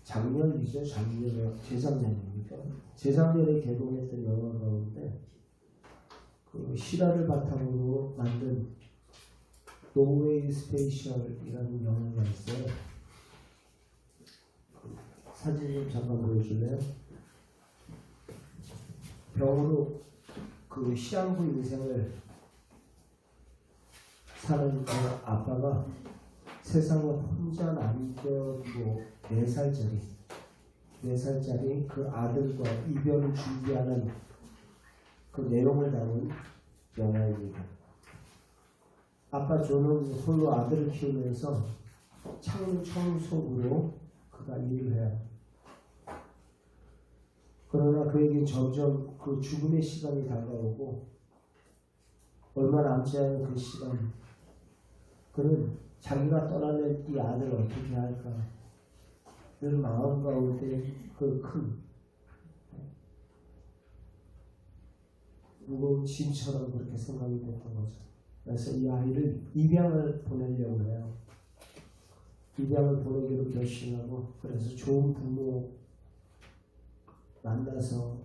작년이죠. 재작년입니까? 재작년에 개봉했던 영화 가운데 그 실화를 바탕으로 만든 노웨이 스페셜이라는 영화가 있어요. 사진 좀 잠깐 보여줄래요? 병으로 그 시한부 인생을 사는 그 아빠가 세상에 혼자 남겨두고 4살짜리 그 아들과 이별을 준비하는 그 내용을 담은 영화입니다. 아빠 조는 홀로 아들을 키우면서 창문 청소부로 그가 일을 해요. 그러나 그에게 점점 그 죽음의 시간이 다가오고 얼마 남지 않은 그 시간, 그는 자기가 떠나는 이 아들을 어떻게 할까 늘 마음 가운데 그 큰 무거운 짐처럼 그렇게 생각이 됐던 거죠. 그래서 이 아이를 입양을 보내려고 해요. 입양을 보내기로 결심하고, 그래서 좋은 부모 만나서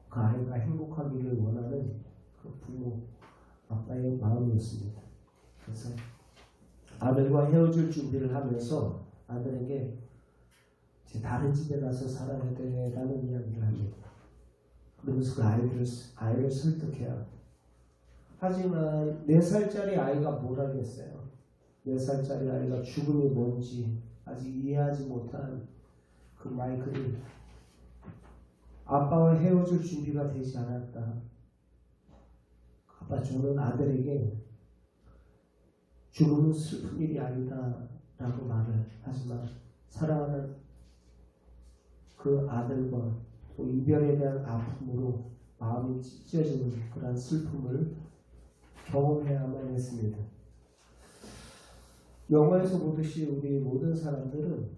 그 아이가 행복하기를 원하는 그 부모 아빠의 마음이었습니다. 그래서 아들과 헤어질 준비를 하면서 아들에게 이제 다른 집에 가서 살아야 되라는 이야기를 합니다. 그러면서 그 아이를 설득해요. 하지만 4살짜리 아이가 뭘 알겠어요. 4살짜리 아이가 죽음이 뭔지 아직 이해하지 못한 그 마이클이 아빠와 헤어질 준비가 되지 않았다. 아빠 조는 아들에게 죽음은 슬픈 일이 아니다 라고 말을 하지만, 사랑하는 그 아들과 또 이별에 대한 아픔으로 마음이 찢어지는 그런 슬픔을 경험해야만 했습니다. 영화에서 보듯이 우리 모든 사람들은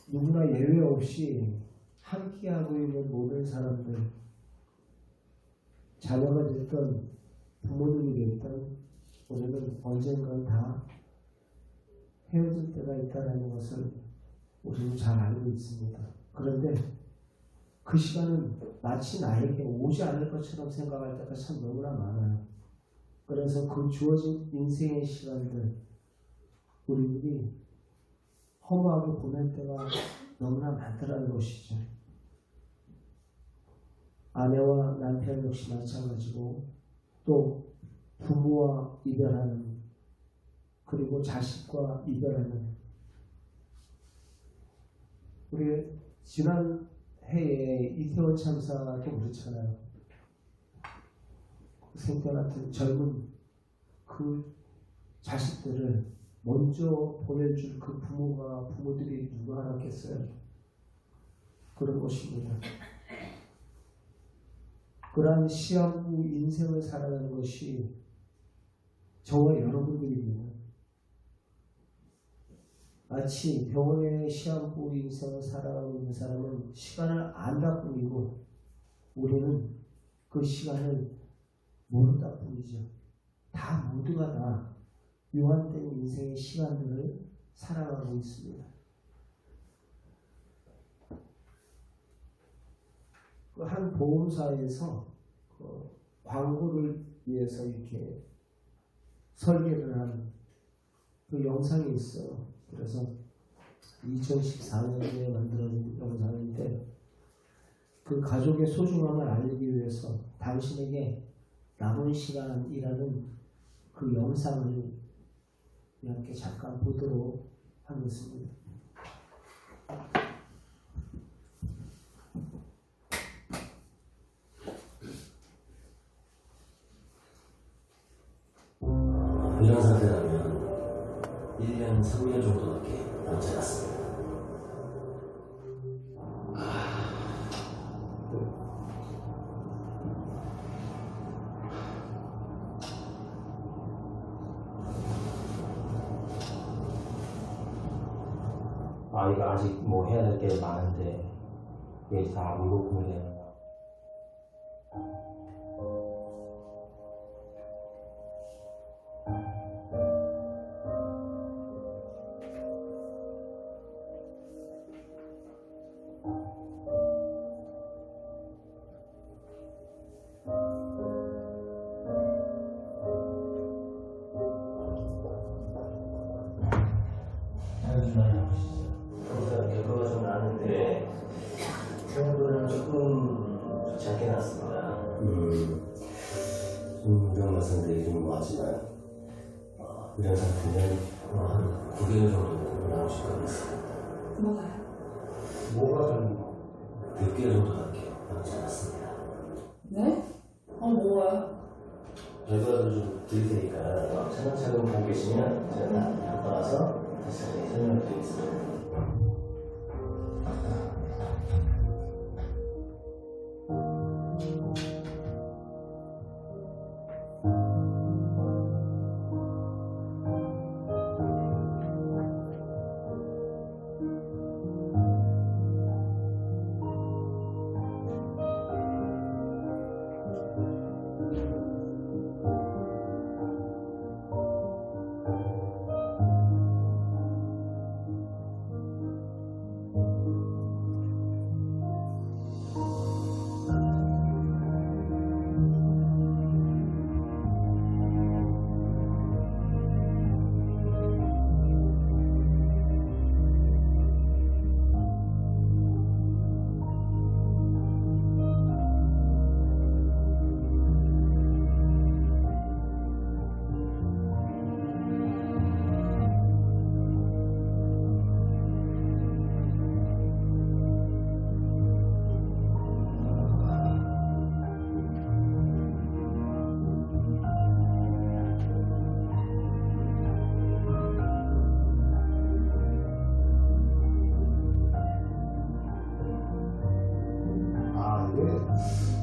누구나 예외 없이 함께하고 있는 모든 사람들, 자녀가 됐던 부모님이 됐던 우리는 언젠간 다 헤어질 때가 있다는 것을 우리는 잘 알고 있습니다. 그런데 그 시간은 마치 나에게 오지 않을 것처럼 생각할 때가 참 너무나 많아요. 그래서 그 주어진 인생의 시간들 우리들이 허무하게 보낼 때가 너무나 많더라는 것이죠. 아내와 남편 역시 마찬가지고, 또 부부와 이별하는, 그리고 자식과 이별하는. 우리 지난 해에 이태원 참사도 그렇잖아요. 생태 같은 젊은 그 자식들을 먼저 보내줄 그 부모들이 누가 알았겠어요? 그런 것입니다. 그러한 시한부 인생을 살아가는 것이 저와 여러분들입니다. 마치 병원의 시한부 인생을 살아가고 있는 사람은 시간을 안다 뿐이고, 우리는 그 시간을 모른다 뿐이죠. 다 모두가 다 유한된 인생의 시간들을 살아가고 있습니다. 그 한 보험사에서 광고를 위해서 이렇게 설계를 한 그 영상이 있어요. 그래서 2014년에 만들어진 영상인데, 그 가족의 소중함을 알리기 위해서 당신에게 남은 시간이라는 그 영상을 이렇게 잠깐 보도록 하겠습니다. 이런 상태라면 1년 3년 정도밖에 남지 않았습니다. 아이가 아직 뭐 해야 될 게 많은데 왜 다 울고불고 해요? 나누시죠. 항상 결과가 좀 나는데 생각보다는 조금 좋지 않게 났습니다. 좀 말씀드리기 좀 뭐하지만 이런 상태는 한 9개월 정도 나오실 것 같습니다. 뭐가요? 뭐가 좀 6개월 정도밖에 나오지 않았습니다. 네? 뭐가요? 결과를 좀 드릴 테니까 차근차근 보고 계시면 제가 다 받아서 다시 설명을 드리겠습니다.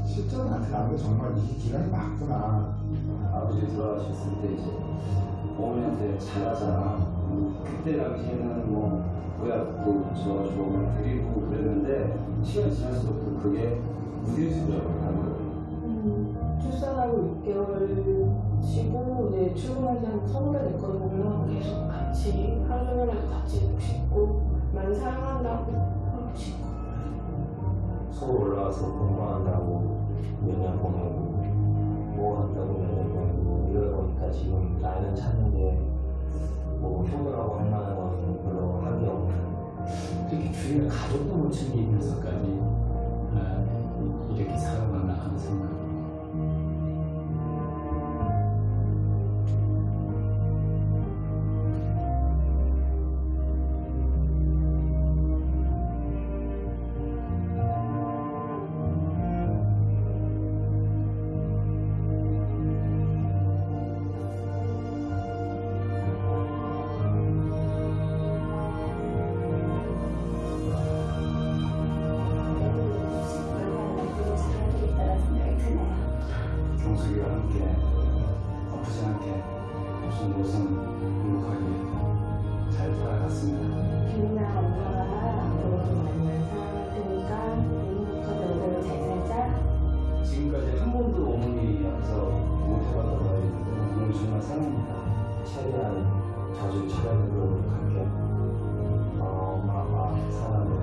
실전이 나타나는 게 정말 이 기간이 맞구나. 아버지 돌아가셨을 때 이제 어머니한테 잘하잖아. 그때 당시에는 뭐 보약도 저주고 드리고 그랬는데 시간이 지날수록 그게 무뎌지더라고요. 출산하고 6개월 쉬고 이제 출근할 때 서울에 냈거든요. 계속 같이 하루 종일라도 같이 있고 싶고 많이 사랑한다고 하고 싶고. 서울 올라가서 공부한다고 몇 년 보내고 뭐 한다고 몇 년 보내고 이러다 보니까 지금 나이는 찼는데 뭐 효도라고 할 만한 거는 별로 한 게 없는 특히 주위에 가족도 못 챙기면서까지 이렇게 살아가나 하는 생각. 경숙이와 함께 아프지 않게 무슨 모습 행복하게 잘 살아갔습니다. 김이나 엄마가 앞으로도 많이 사랑할 테니까 행복한 너대로 잘 살자. 지금까지 한 번도 어머니 앞에서 못 해봤던 말인데 오늘 정말 사랑합니다. 최대한 자주 찾아뵙도록 노력할게. 엄마 아빠 사랑해.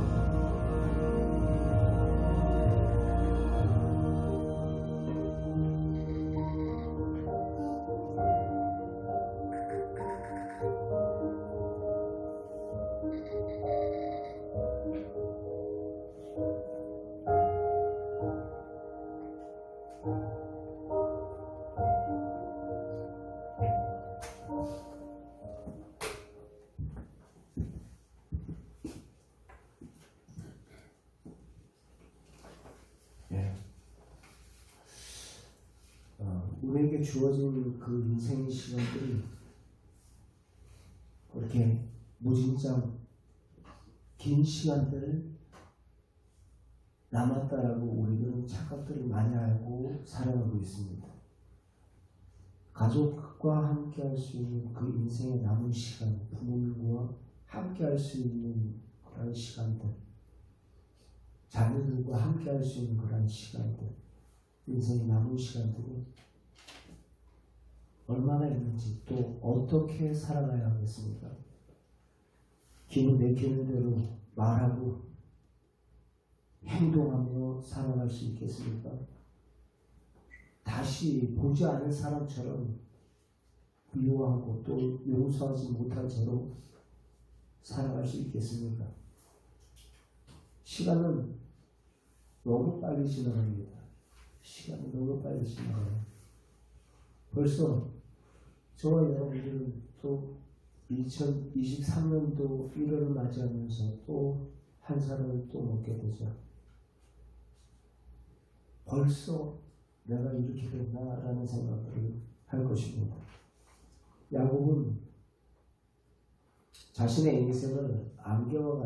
우리에게 주어진 그 인생의 시간들이 그렇게 무진장 긴 시간들 남았다라고 우리들은 착각들을 많이 알고 살아가고 있습니다. 가족과 함께 할 수 있는 그 인생의 남은 시간, 부모님과 함께 할 수 있는 그런 시간들, 자녀들과 함께 할 수 있는 그런 시간들, 인생의 남은 시간들이 얼마나 있는지 또 어떻게 살아가야 하겠습니까? 기분 내키는 대로 말하고 행동하며 살아갈 수 있겠습니까? 다시 보지 않은 사람처럼 미워하고 또 용서하지 못한 채로 살아갈 수 있겠습니까? 시간은 너무 빨리 지나갑니다. 시간이 너무 빨리 지나가요. 벌써 저와 여러분들은 또 2023년도 1월을 맞이하면서 또 한 살을 또 먹게 되죠. 벌써 내가 이렇게 됐나라는 생각을 할 것입니다. 야곱은 자신의 인생을 안개와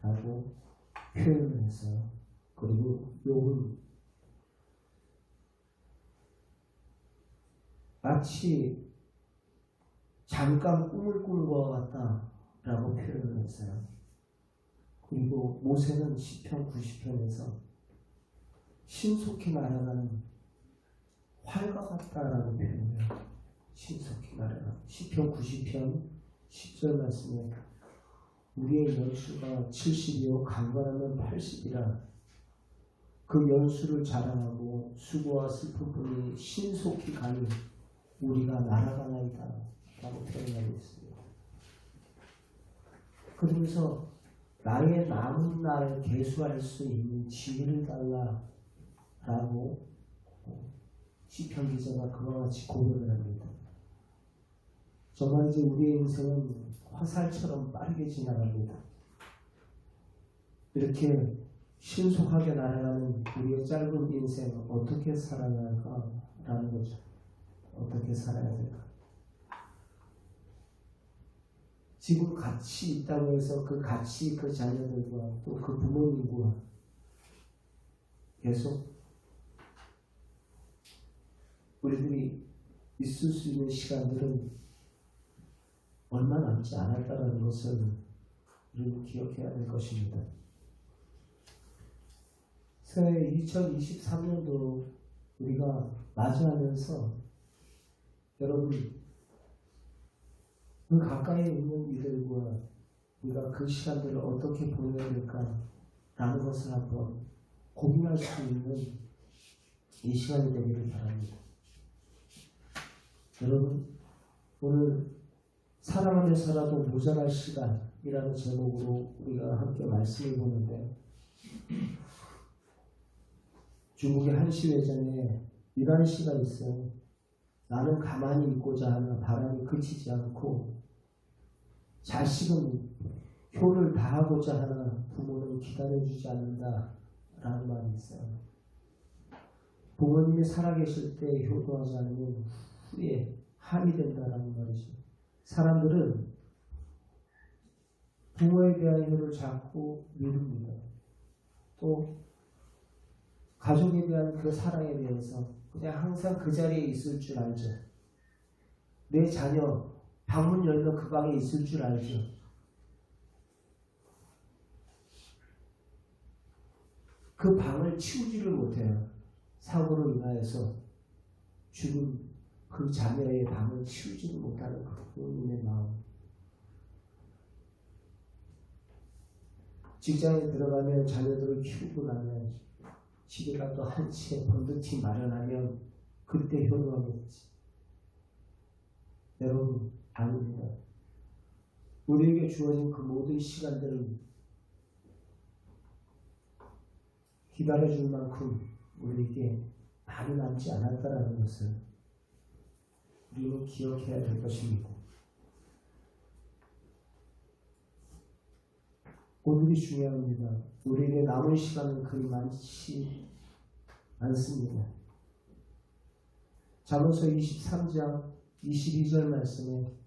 같다라고 표현을 했어요. 그리고 욥은 마치 잠깐 꿈을 꾼 것과 같다라고 표현을 했어요. 그리고 모세는 시편 90편에서 신속히 날아가는 활과 같다라고 표현해요. 신속히 날아가는 시편 90편 10절 말씀에 우리의 연수가 70이요 강건하면 80이라 그 연수를 자랑하고 수고와 슬픔뿐이 신속히 가니 우리가 날아가나이다 라고 표현하고 있습니다. 그러면서 나의 남은 날을 계수할 수 있는 지혜를 달라 라고 시편 기자가 그와 같이 고백을 합니다. 정말 이제 우리의 인생은 화살처럼 빠르게 지나갑니다. 이렇게 신속하게 날아가는 우리의 짧은 인생 어떻게 살아야 할까라는 거죠. 어떻게 살아야 될까? 지금 같이 있다고 해서 그 같이 그 자녀들과 또 그 부모님과 계속 우리들이 있을 수 있는 시간들은 얼마 남지 않았다는 것을 우리는 기억해야 될 것입니다. 새해 2023년도 우리가 맞이하면서 여러분 그 가까이 있는 이들과 우리가 그 시간들을 어떻게 보내야 될까라는 것을 한번 고민할 수 있는 이 시간이 되기를 바랍니다. 여러분 오늘 사랑하면서라도 모자랄 시간이라는 제목으로 우리가 함께 말씀을 보는데 중국의 한 시회전에 이러한 시가 있어요. 나는 가만히 있고자 하나 바람이 그치지 않고 자식은 효를 다하고자 하나 부모는 기다려주지 않는다 라는 말이 있어요. 부모님이 살아계실 때 효도하지 않으면 후에 함이 된다라는 말이죠. 사람들은 부모에 대한 효를 자꾸 미룹니다. 또 가족에 대한 그 사랑에 대해서 그냥 항상 그 자리에 있을 줄 알죠. 내 자녀 방문 열면 그 방에 있을 줄 알죠. 그 방을 치우지를 못해요. 사고로 인하여서 죽은 그 자녀의 방을 치우지를 못하는 그 부모님의 마음. 직장에 들어가면 자녀들을 키우고 나면 집에 가도 한치의 번듯이 마련하면 그때 효도하겠지. 여러분 아닙니다. 우리에게 주어진 그 모든 시간들은 기다려줄 만큼 우리에게 많이 남지 않았다라는 것을 우리는 기억해야 될 것입니다. 오늘이 중요합니다. 우리에게 남은 시간은 그리 많지 않습니다. 잠언서 23장 22절 말씀에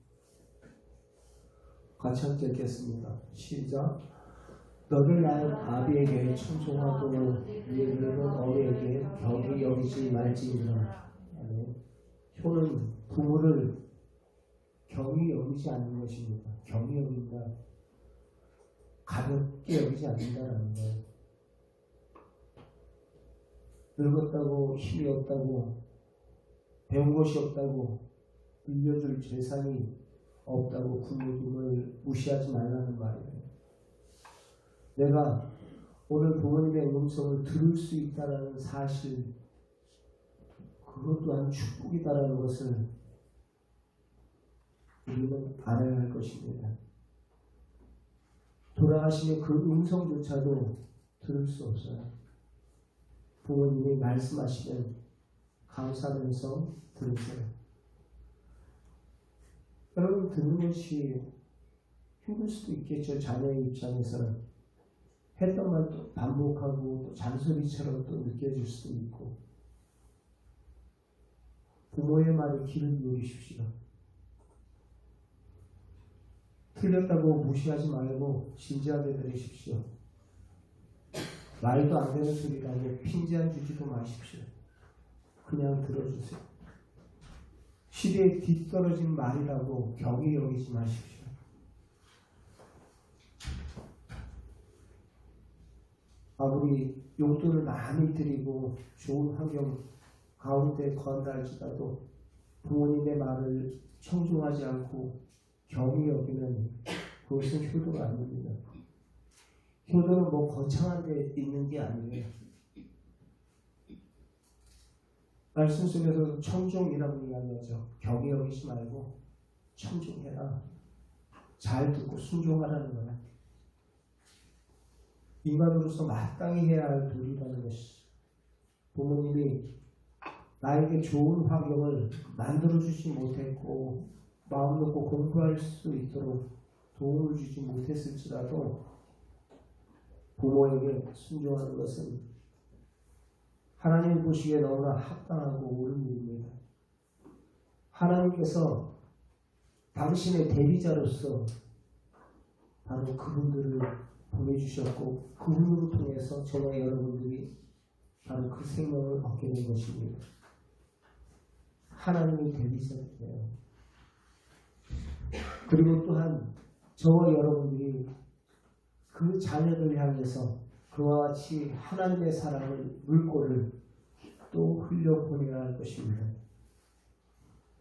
같이 함께 읽겠습니다. 시작. 너를 낳은 아비에게 청송하고 이르는 어미에게 격이 여기지 말지니라. 효는 부모를 경히 여기지 않는 것입니다. 경히 여긴다. 가볍게 여기지 않는다라는 거예요. 늙었다고 힘이 없다고 배운 것이 없다고 빌려줄 재산이 없다고 부모님을 무시하지 말라는 말이에요. 내가 오늘 부모님의 음성을 들을 수 있다는 사실 그것 또한 축복이다라는 것을 우리는 알아야 할 것입니다. 돌아가시는 그 음성조차도 들을 수 없어요. 부모님이 말씀하시면 감사하면서 들으세요. 여러분 듣는 것이 힘들 수도 있겠죠. 자녀의 입장에서는 했던 말 또 반복하고 또 잔소리처럼 또 느껴질 수도 있고 부모의 말에 귀를 기울이십시오. 틀렸다고 무시하지 말고 진지하게 들으십시오. 말도 안 되는 소리라고 핀잔 주지도 마십시오. 그냥 들어주세요. 시대에 뒤떨어진 말이라고 경히 여기지 마십시오. 아무리 용돈을 많이 드리고 좋은 환경 가운데 거한다 할지라도 부모님의 말을 청중하지 않고 경히 여기는 그것은 효도가 아닙니다. 효도는 뭐 거창한 데 있는 게 아니에요. 말씀 속에서 청종이라고 이야기하죠. 경히 여기지 말고 청종해라. 잘 듣고 순종하라는 거야. 인간으로서 마땅히 해야 할 도리라는 것이 부모님이 나에게 좋은 환경을 만들어주지 못했고 마음 놓고 공부할 수 있도록 도움을 주지 못했을지라도 부모에게 순종하는 것은 하나님 보시기에 너무나 합당하고 옳은 일입니다. 하나님께서 당신의 대리자로서 바로 그분들을 보내주셨고 그분으로 통해서 저와 여러분들이 바로 그 생명을 얻게 된 것입니다. 하나님의 대리자예요. 그리고 또한 저와 여러분들이 그 자녀를 향해서 그와 같이 하나님의 사랑을 물꼬를 또 흘려보내야 할 것입니다.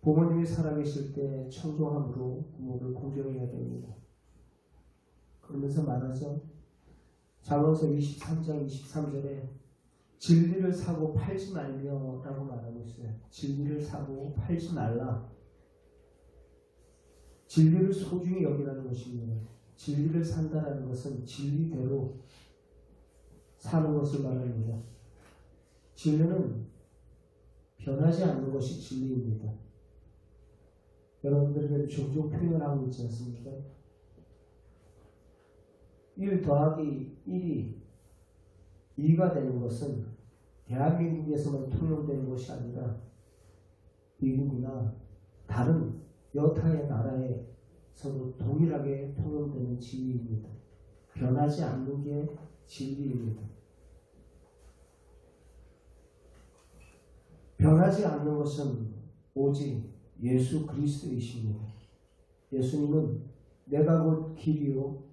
부모님이 살아계실 때 청종함으로 부모를 공경해야 됩니다. 그러면서 말하죠. 잠언서 23장 23절에 진리를 사고 팔지 말며 라고 말하고 있어요. 진리를 사고 팔지 말라. 진리를 소중히 여기라는 것입니다. 진리를 산다는 것은 진리대로 사는 것을 말합니다. 진리는 변하지 않는 것이 진리입니다. 여러분들에게 종종 표현하고 있지 않습니까? 1 더하기 1이 2가 되는 것은 대한민국에서만 통용되는 것이 아니라 미국이나 다른 여타의 나라에서도 동일하게 통용되는 진리입니다. 변하지 않는 게 진리입니다. 변하지 않는 것은 오직 예수 그리스도이십니다. 예수님은 내가 곧 길이요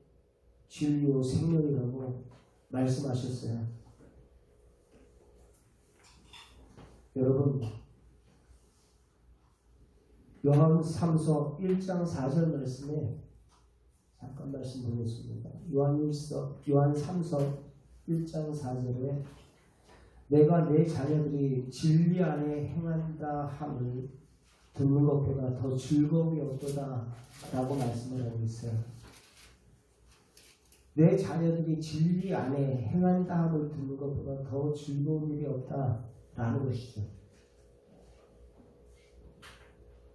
진리요 생명이라고 말씀하셨어요. 여러분 요한 3서 1장 4절 말씀에 잠깐 말씀드리겠습니다. 요한 3서 1장 4절에 내가 내 자녀들이 진리 안에 행한다 함을 듣는 것보다 더 즐거움이 없도다 라고 말씀을 하고 있어요. 내 자녀들이 진리 안에 행한다 함을 듣는 것보다 더 즐거운 일이 없다라는 것이죠.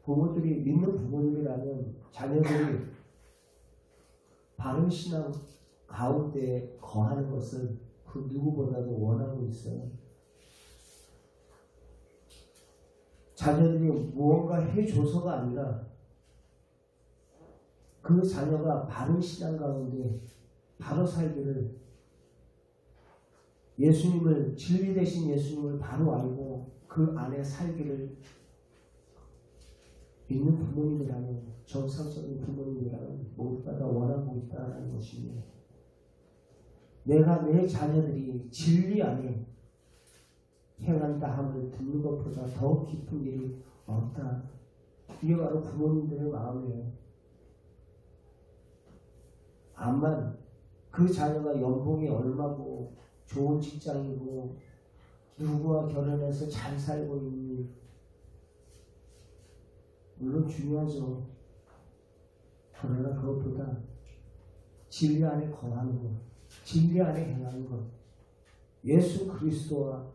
부모들이 믿는 부모님이라면 자녀들이 바른 신앙 가운데 거하는 것을 그 누구보다도 원하고 있어요. 자녀들이 무언가 해줘서가 아니라 그 자녀가 바른 신앙 가운데 바로 살기를 예수님을 진리 되신 예수님을 바로 알고 그 안에 살기를 믿는 부모님이라면 정상적인 부모님이라면 모두가 다 원하고 있다는 것입니다. 내가 내 자녀들이 진리 안에 행한다 함을 듣는 것보다 더 깊은 일이 없다. 이게 바로 부모님들의 마음이에요. 암만 그 자녀가 연봉이 얼마고 좋은 직장이고 누구와 결혼해서 잘 살고 있니 물론 중요하죠. 그러나 그것보다 진리 안에 거하는 것, 진리 안에 행하는 것, 예수 그리스도와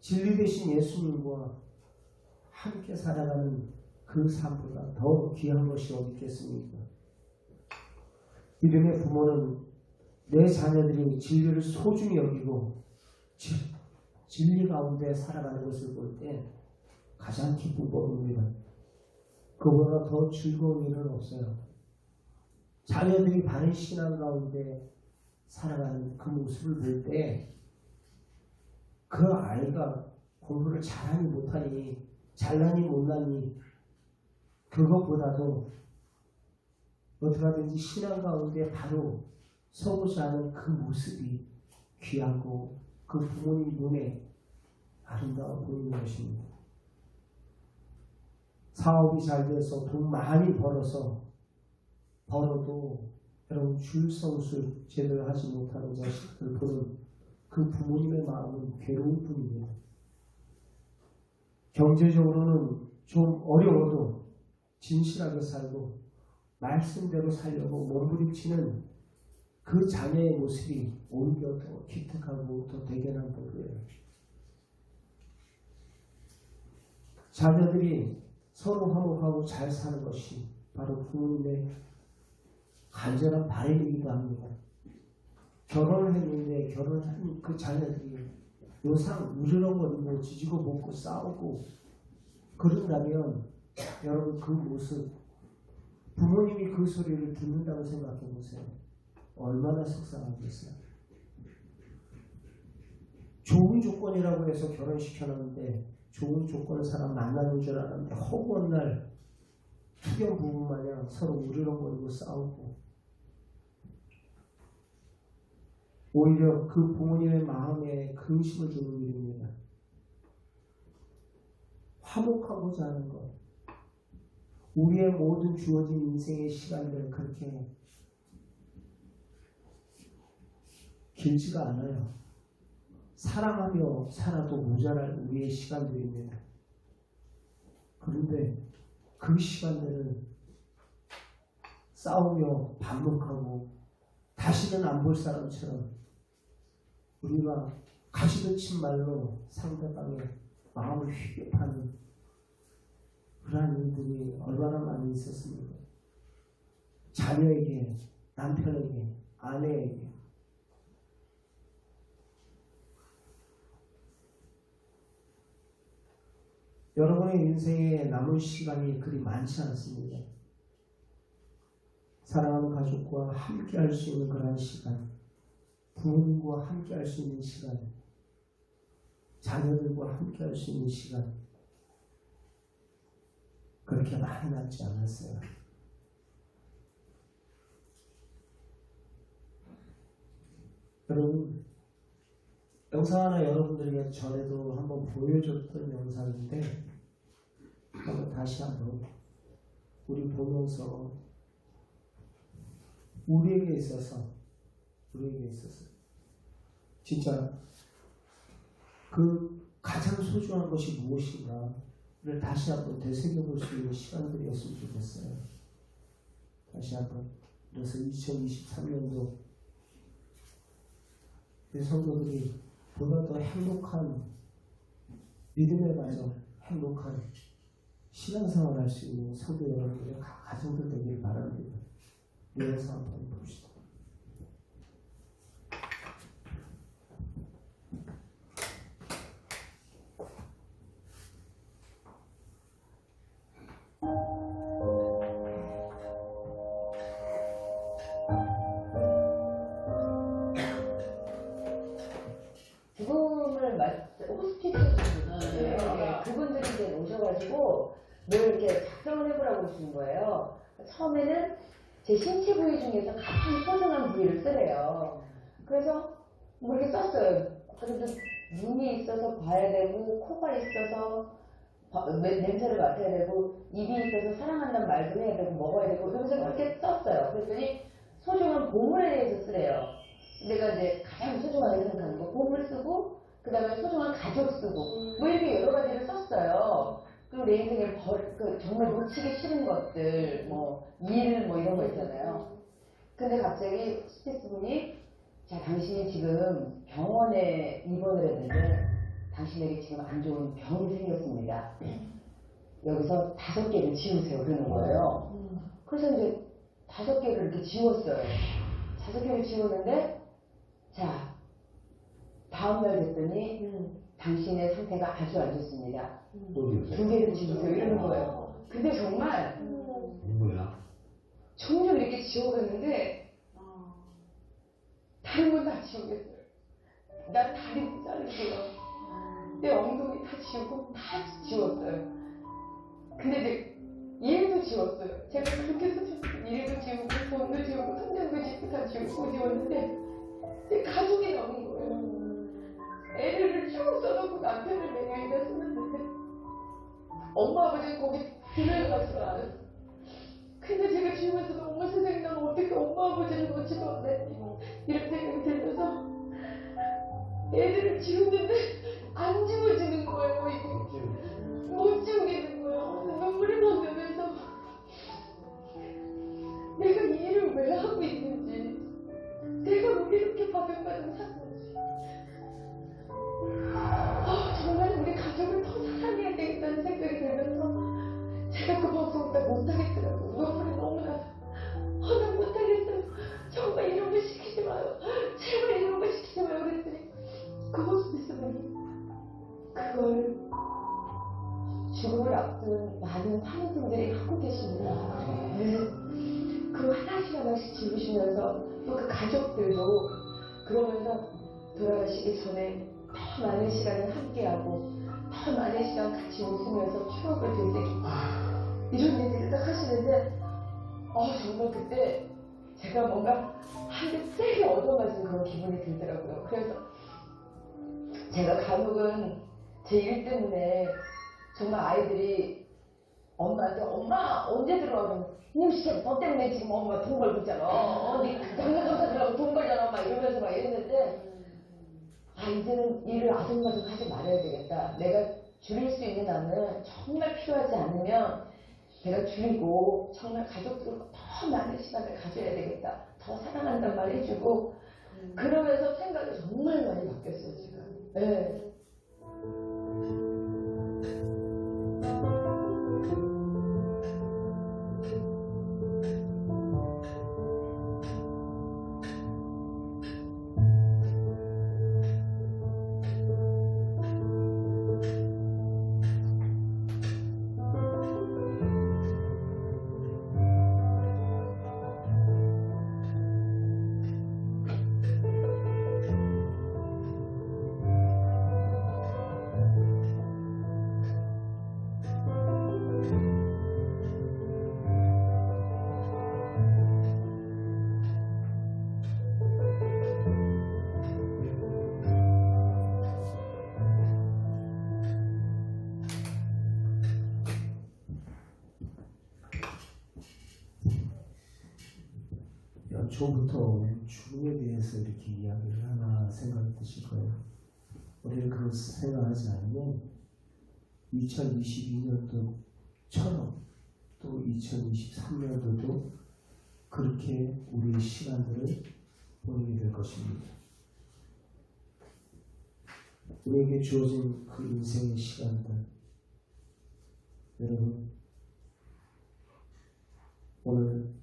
진리 되신 예수님과 함께 살아가는 그 삶보다 더 귀한 것이 어디 있겠습니까? 믿음의 부모는 내 자녀들이 진리를 소중히 여기고 진리 가운데 살아가는 것을 볼 때 가장 기쁘고 봅니다. 그보다 더 즐거운 일은 없어요. 자녀들이 바른 신앙 가운데 살아가는 그 모습을 볼 때 그 아이가 공부를 잘하니 못하니 잘나니 못나니 그것보다도 어떻게 하든지 신앙 가운데 바로 서고자 하는 그 모습이 귀하고 그 부모님 눈에 아름다워 보이는 것입니다. 사업이 잘 돼서 돈 많이 벌어도 여러분 줄성술 제대로 하지 못하는 자식들 보는 그 부모님의 마음은 괴로울 뿐입니다. 경제적으로는 좀 어려워도 진실하게 살고 말씀대로 살려고 몸부림치는 그 자녀의 모습이 오히려 더 기특하고 더 대견한 거예요. 자녀들이 서로 화목하고 잘 사는 것이 바로 부모님의 간절한 바람이기도 합니다. 결혼을 했는데 결혼한 그 자녀들이 요상 우르렁거리고 지지고 볶고 싸우고 그런다면 여러분 그 모습 부모님이 그 소리를 듣는다고 생각해 보세요. 얼마나 속상하겠어요. 좋은 조건이라고 해서 결혼시켜놨는데 좋은 조건 사람 만나는 줄 알았는데 허구한 날 투견 부부 마냥 서로 우르렁거리고 싸우고 오히려 그 부모님의 마음에 근심을 주는 일입니다. 화목하고자 하는 것. 우리의 모든 주어진 인생의 시간들은 그렇게 길지가 않아요. 사랑하며 살아도 모자랄 우리의 시간들입니다. 그런데 그 시간들을 싸우며 반복하고 다시는 안 볼 사람처럼 우리가 가시돋친 말로 상대방의 마음을 휘파는 그러한 일들이 얼마나 많이 있었습니까? 자녀에게, 남편에게, 아내에게 여러분의 인생에 남은 시간이 그리 많지 않습니다. 사랑하는 가족과 함께 할 수 있는 그런 시간, 부모님과 함께 할 수 있는 시간, 자녀들과 함께 할 수 있는 시간, 그렇게 많이 남지 않았어요. 여러분, 영상 하나 여러분들에게 전에도 한번 보여줬던 영상인데 한번 다시 한번 우리 보면서 우리에게 있어서 진짜 그 가장 소중한 것이 무엇인가를 다시 한번 되새겨볼 수 있는 시간들이었으면 좋겠어요. 다시 한번 그래서 2023년도 우리 성도들이 보다 더 행복한 믿음에 맞아 행복한 신앙생활 할 수 있는 성도 여러분들의 가정들 되길 바랍니다. 이어서 한번 봅시다. 죽음을 호스피스분들 그분들이 이제 오셔가지고 뭘 이렇게 작성을 해보라고 하시는 거예요. 처음에는 제 신체 부위 중에서 가장 소중한 부위를 쓰래요. 그래서 뭐 이렇게 썼어요. 그래도 눈이 있어서 봐야 되고, 코가 있어서 냄새를 맡아야 되고, 입이 있어서 사랑한다는 말도 해야 되고, 먹어야 되고, 그래서 그렇게 썼어요. 그랬더니 소중한 보물에 대해서 쓰래요. 내가 이제 가장 소중하게 생각하는 거 보물 쓰고, 그 다음에 소중한 가족 쓰고, 뭐 이렇게 여러 가지를 썼어요. 그리고 내 인생에 정말 놓치기 싫은 것들, 뭐 일, 뭐 이런 거 있잖아요. 근데 갑자기 스태프 분이 자, 당신이 지금 병원에 입원을 했는데 당신에게 지금 안 좋은 병이 생겼습니다. 여기서 5개를 지우세요. 그러는 거예요. 그래서 이제 5개를 이렇게 지웠어요. 5개를 지웠는데 자, 다음날 됐더니 당신의 상태가 아주 안 좋습니다. 또 지우세요. 2개를 지우세요. 이러는 거예요. 근데 정말 누구야? 종종 이렇게 지워갔는데 다른 건 다 지우겠어요. 난 다리도 자르고요. 내 엉덩이 다 지우고 다 지웠어요. 근데 이제 일도 지웠어요. 제가 그렇게 해서 일도 지우고 돈도 지우고 통장도 지우고 다 지우고 지웠는데 내 가족이 남은 거예요. 애를 쭉 써놓고 남편을 매일다 쓰는데 엄마 아버지는 거기 들어가지도 않았어요. 근데 제가 지우면서도 엄마 세상에 난 어떻게 엄마 아버지를 놓지도 않았니 이런 생각이 들면서 애들을 지우는데 안 지워지는 거예요. 이게 못 지우겠는 거예요. 눈물이 막 나면서 내가 이 일을 왜 하고 있는지, 내가 왜 이렇게 바둥바둥 사는지, 정말 우리 가족을 더 사랑해야 되겠다는 생각이 들면서 제가 그 방송을 다 못하겠더라고요. 눈물이 너무 나서 난 못하겠어요. 정말 이런 거 시키지 마요. 제발 이런 거 시키지 마요. 그랬더니 그 호스피스분이 그걸 죽음을 앞둔 많은 환우분들이 하고 계십니다. 그 하나씩 지우시면서 또 그 가족들도 그러면서 돌아가시기 전에 더 많은 시간을 함께하고 더 많은 시간 같이 웃으면서 추억을 되새기고 이런 얘기를 딱 하시는데 정말 그때 제가 뭔가 한 대 세게 얻어맞은 그런 기분이 들더라고요. 그래서 제가 간혹은 제 일 때문에 정말 아이들이 엄마한테 엄마 언제 들어와? 이놈 시켜 너 때문에 지금 엄마 돈 벌고 있잖아. 니 당뇨조사 들어가고 돈 벌잖아. 막 이러면서 막 이랬는데 이제는 일을 아둥바둥 하지 말아야 되겠다. 내가 줄일 수 있는 안은 정말 필요하지 않으면 내가 줄이고 정말 가족들과 더 많은 시간을 가져야 되겠다. 더 사랑한단 말 해주고 그러면서 생각이 정말 많이 바뀌었어요 지금. 네. 연초부터 죽음에 대해서 이렇게 이야기를 하나 생각이 드실 거예요. 우리는 그걸 생각하지 않으면 2022년도처럼 또 2023년도도 그렇게 우리의 시간들을 보내게 될 것입니다. 우리에게 주어진 그 인생의 시간들, 여러분 오늘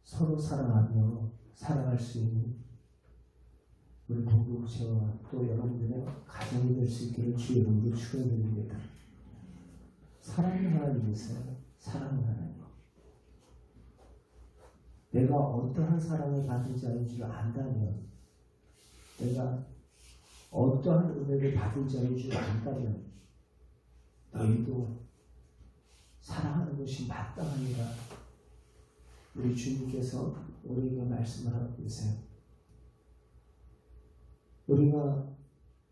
서로 사랑하며 살아갈 수 있는 우리 동부부채와 또 여러분들의 가정이 될 수 있기를 주의 이름으로 축원드립니다. 사랑의 하나님이 있어요. 사랑의 하나님. 내가 어떠한 사랑을 받은 자인 줄 안다면, 내가 어떠한 은혜를 받은 자인 줄 안다면 너희도 사랑하는 것이 마땅하니라. 우리 주님께서 우리에게 말씀을 하고 계세요. 우리가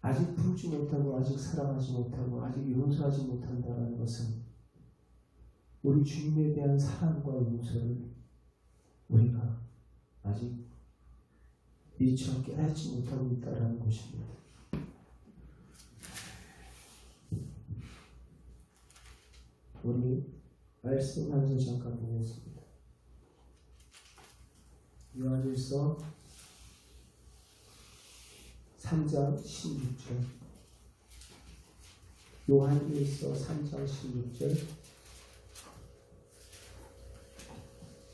아직 품지 못하고 아직 사랑하지 못하고 아직 용서하지 못한다는 것은 우리 주님에 대한 사랑과 용서를 우리가 아직 미처 깨닫지 못하고 있다는 것입니다. 우리 말씀 한 절 잠깐 보겠습니다. 요한일서 3장 16절. 요한일서 3장 16절.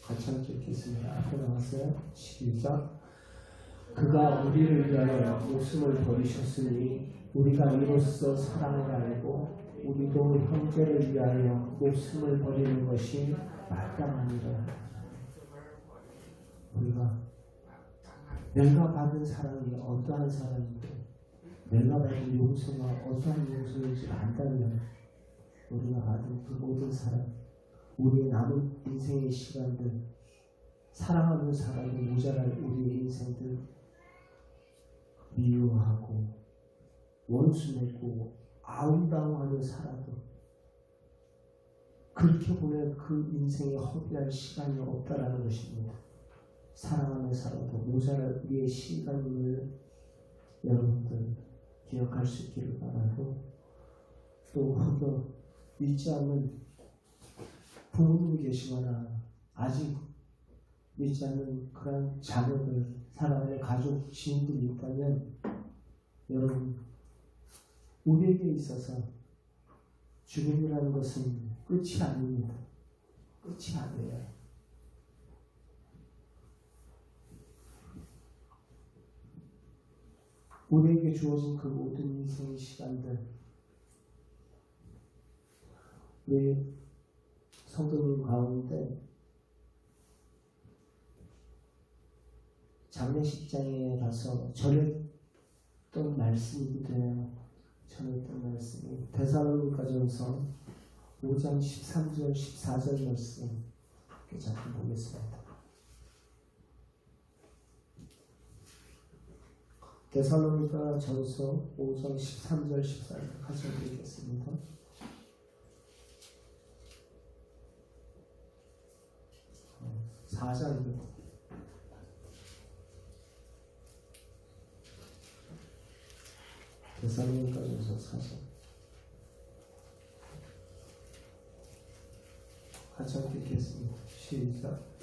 같이 함께 읽겠습니다. 앞에 나왔어요. 11장. 그가 우리를 위하여 목숨을 버리셨으니 우리가 이로써 사랑을 알고 우리도 형제를 위하여 목숨을 버리는 것이 마땅하니라. 우리가 내가 받은 사랑이 어떠한 사랑인지, 내가 받은 용서가 어떠한 용서인지 안다면 우리가 받은 그 모든 사랑, 우리의 남은 인생의 시간들, 사랑하는 사람이 모자랄 우리의 인생들, 미워하고 원수 맺고 아웅다웅하는 사람도 그렇게 보면 그 인생에 허비할 시간이 없다라는 것입니다. 사랑하는 사람도 모자랄 우리의 시간을 여러분들 기억할 수 있기를 바라고, 또 혹여 믿지 않는 부모님이 계시거나 아직 믿지 않는 그런 자녀들, 사랑하는 가족, 지인들이 있다면 여러분, 우리에게 있어서 죽음이라는 것은 끝이 아닙니다. 끝이 아니에요. 우리에게 주어진 그 모든 인생의 시간들, 우리 성도님 가운데 장례식장에 가서 전했던 말씀이기도 해요. 전했던 말씀이 데살로니가전서 5장 13절 14절 말씀 잠깐 보겠습니다. 데살로니가전서 5장 13절 14절 같이 읽겠습니다. 사장입니다. 데살로니가전서 4장 같이 함께 읽겠습니다. 시작.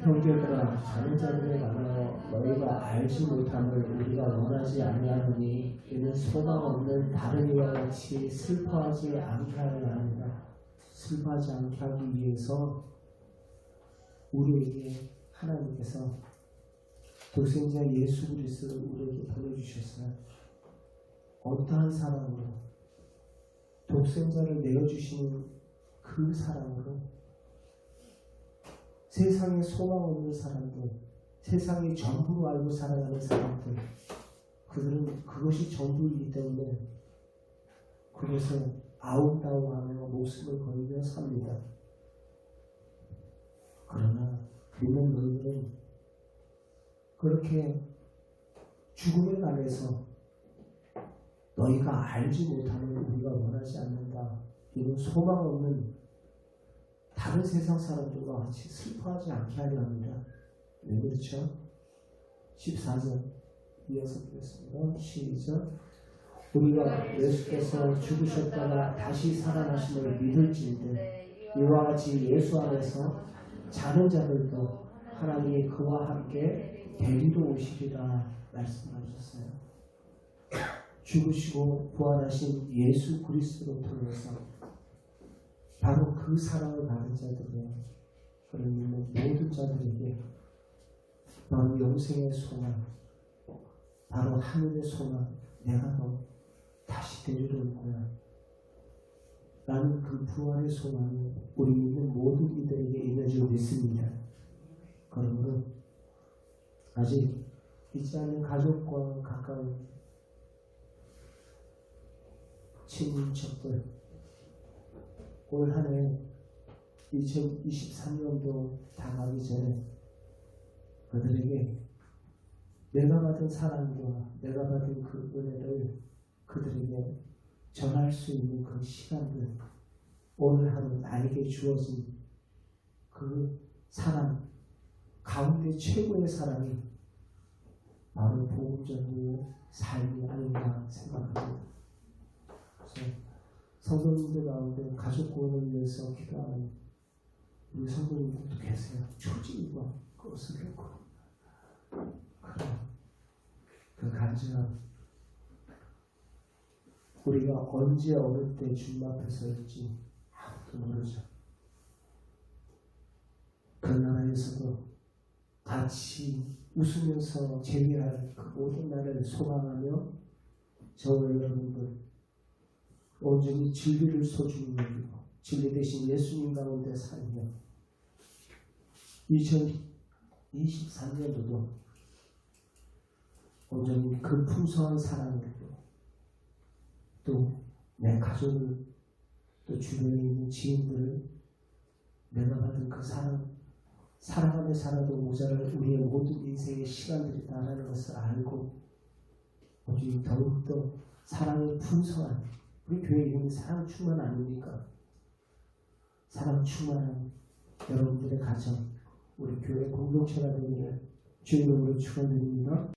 형제들아, 다른 자들에 관하여 너희가 알지 못함을 우리가 원하지 아니하노니 이는 소망 없는 다른 이와 같이 슬퍼하지 않게 하려 합니다. 슬퍼하지 않게 하기 위해서 우리에게 하나님께서 독생자 예수 그리스도를 우리에게 보내주셨어요. 어떠한 사랑으로? 독생자를 내어주시는 그 사랑으로 세상에 소망 없는 사람들, 세상의 전부로 알고 살아가는 사람들, 그들은 그것이 전부이기 때문에 그것을 아웅다웅하며 목숨을 걸며 삽니다. 그러나 믿는 너희들은 그렇게 죽음의 날에서 너희가 알지 못하는 우리가 원하지 않는다. 이는 소망 없는 다른 세상 사람들과 같이 슬퍼하지 않게 하려 합니다. 네, 그렇죠? 14절 이어서 보겠습니다. 시작. 우리가 예수께서 죽으셨다가 다시 살아나심을 믿을지인데 이와 같이 예수 안에서 자는 자들도 하나님이 그와 함께 데리러 오시리라 말씀하셨어요. 죽으시고 부활하신 예수 그리스도를 통해서 바로 그 사랑을 받은 자들이에요. 그를 믿는 모든 자들에게 바로 영생의 소망, 바로 하늘의 소망, 내가 너 다시 데리러 올 거야. 나는 그 부활의 소망이 우리 믿는 모든 이들에게 있는 줄 믿습니다. 그러므로 아직 믿지 않는 가족과 가까운 친인척들, 올 한 해 2023년도 다가기 전에 그들에게 내가 받은 사랑과 내가 받은 그 은혜를 그들에게 전할 수 있는 그 시간들, 오늘 하루 나에게 주어진 그 사랑 가운데 최고의 사랑이 바로 복음 전도의 삶이 아닌가 생각합니다. 그래서 성도님들 가운데 가족 구원을 위해서 기도하는 우리 성도님들도 계세요. 초직과 그것을 겪고 그 간절함 우리가 언제 어느 때 주님 앞에 서있지 아무도 모르죠. 그 나라에서도 같이 웃으면서 재미할 그 모든 날을 소망하며 저와 여러분들 온전히 진리를 소중히 여기고 진리 대신 예수님 가운데 살며 2023년도도 온전히 그 풍성한 사랑을 또 내 가족을 또 주변에 있는 지인들을 내가 받은 그 사랑하며 살아도 모자랄 우리의 모든 인생의 시간들이다라는 것을 알고 오직 더욱더 사랑이 풍성한 우리 교회 이름이 사랑 충만 아닙니까? 사랑 충만한 여러분들의 가정 우리 교회 공동체가 되기를 주님으로 축원드립니다.